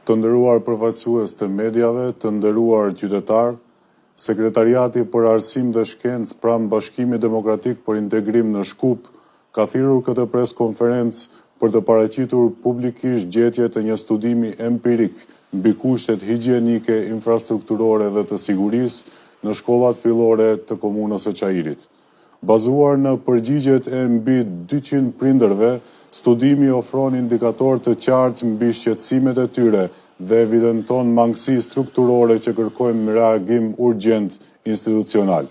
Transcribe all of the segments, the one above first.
Të nderuar përfaqësues të medjave, të nderuar qytetar, Sekretariati për Arsim dhe Shkencë pranë Bashkimit Demokratik për Integrim në Shkup ka thirrur këtë preskonferencë për të paraqitur publikisht gjetjet e një studimi empirik mbi kushtet higjienike, infrastrukturore dhe të sigurisë në shkollat fillore të komunës së Çajirit. Bazuar në përgjigjet e mbi 200 prindërve, studimi ofron indikator të qartë mbi shqetësimet e tyre dhe evidenton mangësi strukturore që kërkojnë reagim urgjent institucional.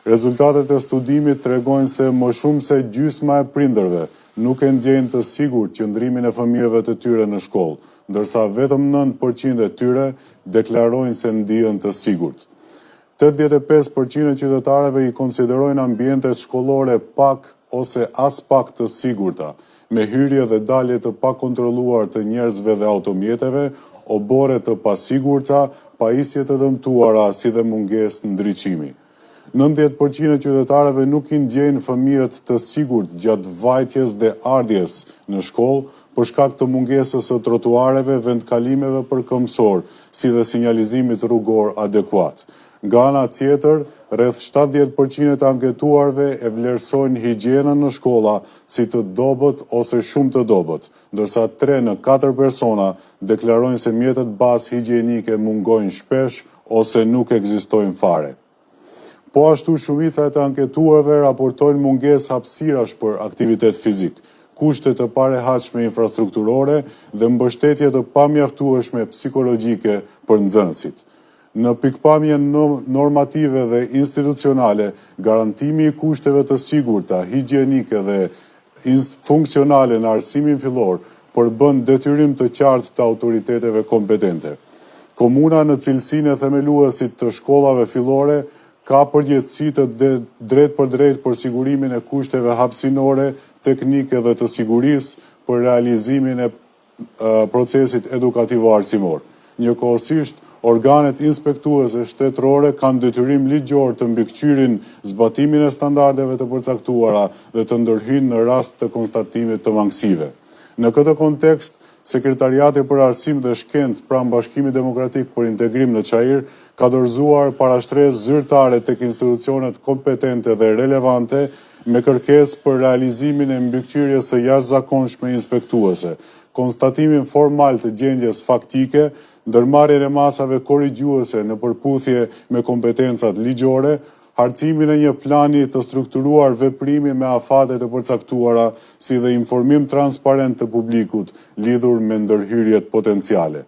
Rezultatet e studimit tregojnë se më shumë se gjysma e prindërve nuk e ndjejnë të sigurt qëndrimin e fëmijëve të tyre në shkollë, ndërsa vetëm 9% e tyre deklarojnë se ndihen të sigurt. 85% e qytetarëve i konsiderojnë ambientet shkollore pak ose as pak të sigurta, me hyrje dhe dalje të pakontrolluar të njerëzve dhe automjeteve, obore të pasigurta, pajisje të dëmtuara si dhe mungesë ndriçimi. 90% e qytetarëve nuk i ndjejnë fëmijët të sigurt gjatë vajtjes dhe ardhjes në shkollë për shkak të mungesës së trotuareve, vendkalimeve për këmbësor, si dhe sinjalizimit rrugor adekuat. Nga ana tjetër, rreth 70% të anketuarve e vlerësojnë higjienën në shkolla si të dobët ose shumë të dobët, ndërsa 3 në 4 persona deklarojnë se mjetet bazë higjienike mungojnë shpesh ose nuk ekzistojnë fare. Po ashtu shumica e të anketuarve raportojnë mungesë hapësirash për aktivitet fizik, kushte të parehatshme infrastrukturore dhe mbështetje të pamjaftueshme psikologjike për nxënësit. Në pikpamje normative dhe institucionale, garantimi i kushteve të sigurta, higjienike dhe funksionale në arsimin fillor përbën detyrim të qartë të autoriteteve kompetente. Komuna në cilësinë e themeluesit të shkollave fillore ka përgjegjësi të drejt për drejt për sigurimin e kushteve hapësinore, teknike dhe të sigurisë për realizimin e procesit edukativo-arsimor. Njëkohësisht, organet inspektuese shtetërore kanë detyrim ligjor të mbikëqyrin zbatimin e standardeve të përcaktuara dhe të ndërhyjnë në rast të konstatimit të mangësive. Në këtë kontekst, Sekretariati për Arsim dhe Shkencë pranë Bashkimit Demokratik për Integrim në Çajir ka dorëzuar parashtresë zyrtare tek institucionet kompetente dhe relevante me kërkesë për realizimin e mbikëqyrjes së jashtëzakonshme inspektuese, konstatimin formal të gjendjes faktike, ndërmarrjen e masave korrigjuese në përputhje me kompetencat ligjore, harcimin e një plani të strukturuar veprimi me afate të përcaktuara, si dhe informim transparent të publikut lidhur me ndërhyrjet potenciale.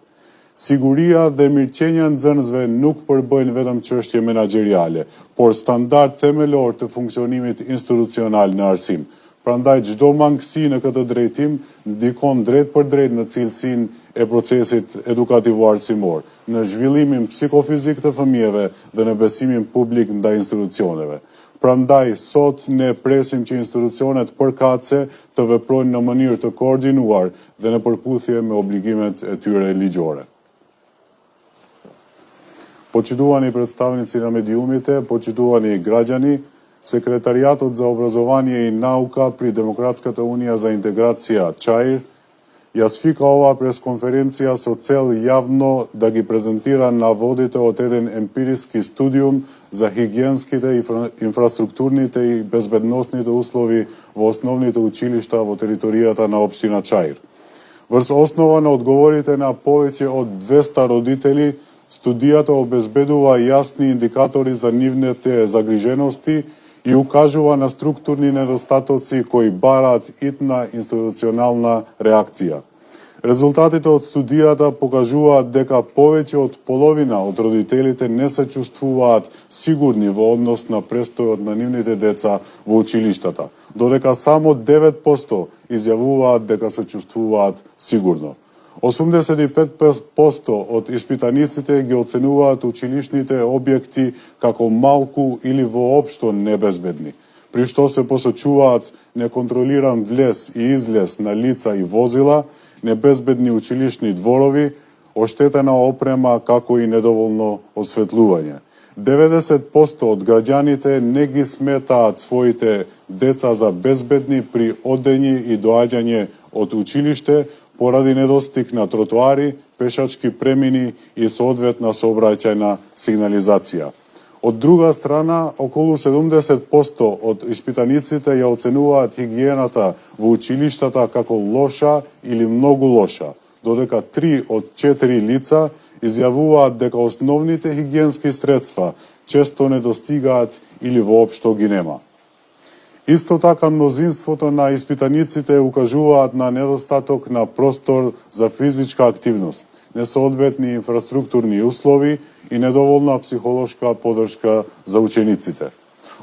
Siguria dhe mirëqenia e nxënësve nuk përbëjnë vetëm çështje menaxheriale, por standard themelor të funksionimit institucional në arsim. Prandaj çdo mangësi në këtë drejtim ndikon drejt për drejt në cilësinë e procesit edukativo-arsimor, në zhvillimin psikofizik të fëmijëve dhe në besimin publik ndaj institucioneve. Prandaj sot ne presim që institucionet përkatëse të veprojnë në mënyrë të koordinuar dhe në përputhje me obligimet e tyre ligjore. Po që duani predstavnici na mediumite, po që duani građani, Sekretariatot za obrazovanje i nauka pri Demokratskата unija za integracija Čair jasfika ova preskonferencija so cel javno da gi prezentira navodite od jedan empirijski studijum za higijenskite infrastrukturните i bezbednosните uslovi во основните училишта во територијата на општина Čair. Врз основа на одговорите на повеќе од 200 родители, студијата обезбедува јасни индикатори за нивните загрижености и укажува на структурни недостатоци кои бараат итна институционална реакција. Резултатите од студијата покажуваат дека повеќе од половина од родителите не се чувствуваат сигурни во однос на престојот на нивните деца во училиштата, додека само 9% изјавуваат дека се чувствуваат сигурно. 85% од испитаниците ги оценуваат училишните објекти како малку или воопшто небезбедни, при што се посочуваат неконтролиран влез и излез на лица и возила, небезбедни училишни дворови, оштетена опрема како и недоволно осветлување. 90% од граѓаните не ги сметаат своите деца за безбедни при одење и доаѓање од училиште, поради недостиг на тротоари, пешачки премини и соодветна сообраќајна сигнализација. Од друга страна, околу 70% од испитаниците ја оценуваат хигиената во училиштата како лоша или многу лоша, додека 3 од 4 лица изјавуваат дека основните хигиенски средства често не достигаат или воопшто ги нема. Исто така, мнозинството на испитаниците укажуваат на недостаток на простор за физичка активност, несоодветни инфраструктурни услови и недоволна психолошка поддршка за учениците.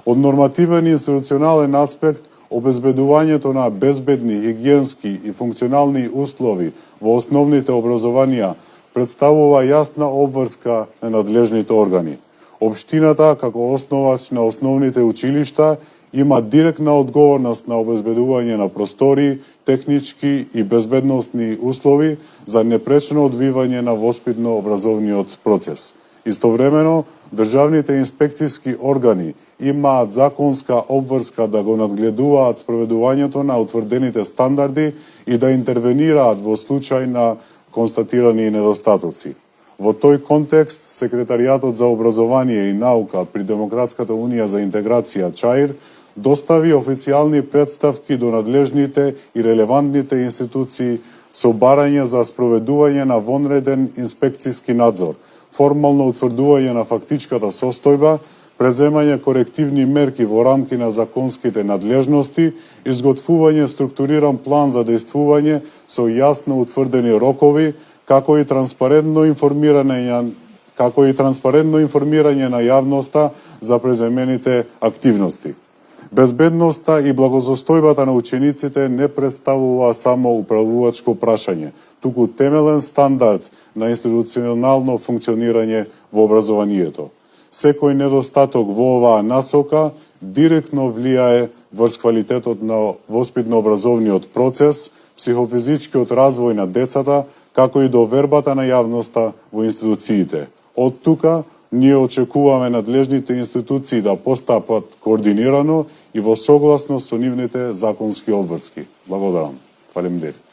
Од нормативен и институционален аспект, обезбедувањето на безбедни, хигиенски и функционални услови во основните образованија представува јасна обврска на надлежните органи. Општината, како основач на основните училишта, има директна одговорност на обезбедување на простори, технички и безбедносни услови за непречено одвивање на воспитно-образовниот процес. Истовремено, државните инспекцијски органи имаат законска обврска да го надгледуваат спроведувањето на утврдените стандарди и да интервенираат во случај на констатирани недостатоци. Во тој контекст, Секретаријатот за образование и наука при Демократската унија за интеграција ЧАИР достави официјални представки до надлежните и релевантните институции со барање за спроведување на вонреден инспекцијски надзор, формално утврдување на фактичката состојба, преземање корективни мерки во рамки на законските надлежности, изготвување структуриран план за дејствување со јасно утврдени рокови, како и транспарентно информирање на јавноста за преземените активности. Безбедноста и благосостојбата на учениците не представува само управувачко прашање, туку темелен стандард на институционално функционирање во образованието. Секој недостаток во оваа насока директно влијае врз квалитетот на воспитно-образовниот процес, психофизичкиот развој на децата, како и довербата на јавноста во институциите. Од тука, ние очекуваме надлежните институции да постапат координирано и во согласност со нивните законски обврски. Благодарам. Фалемдери.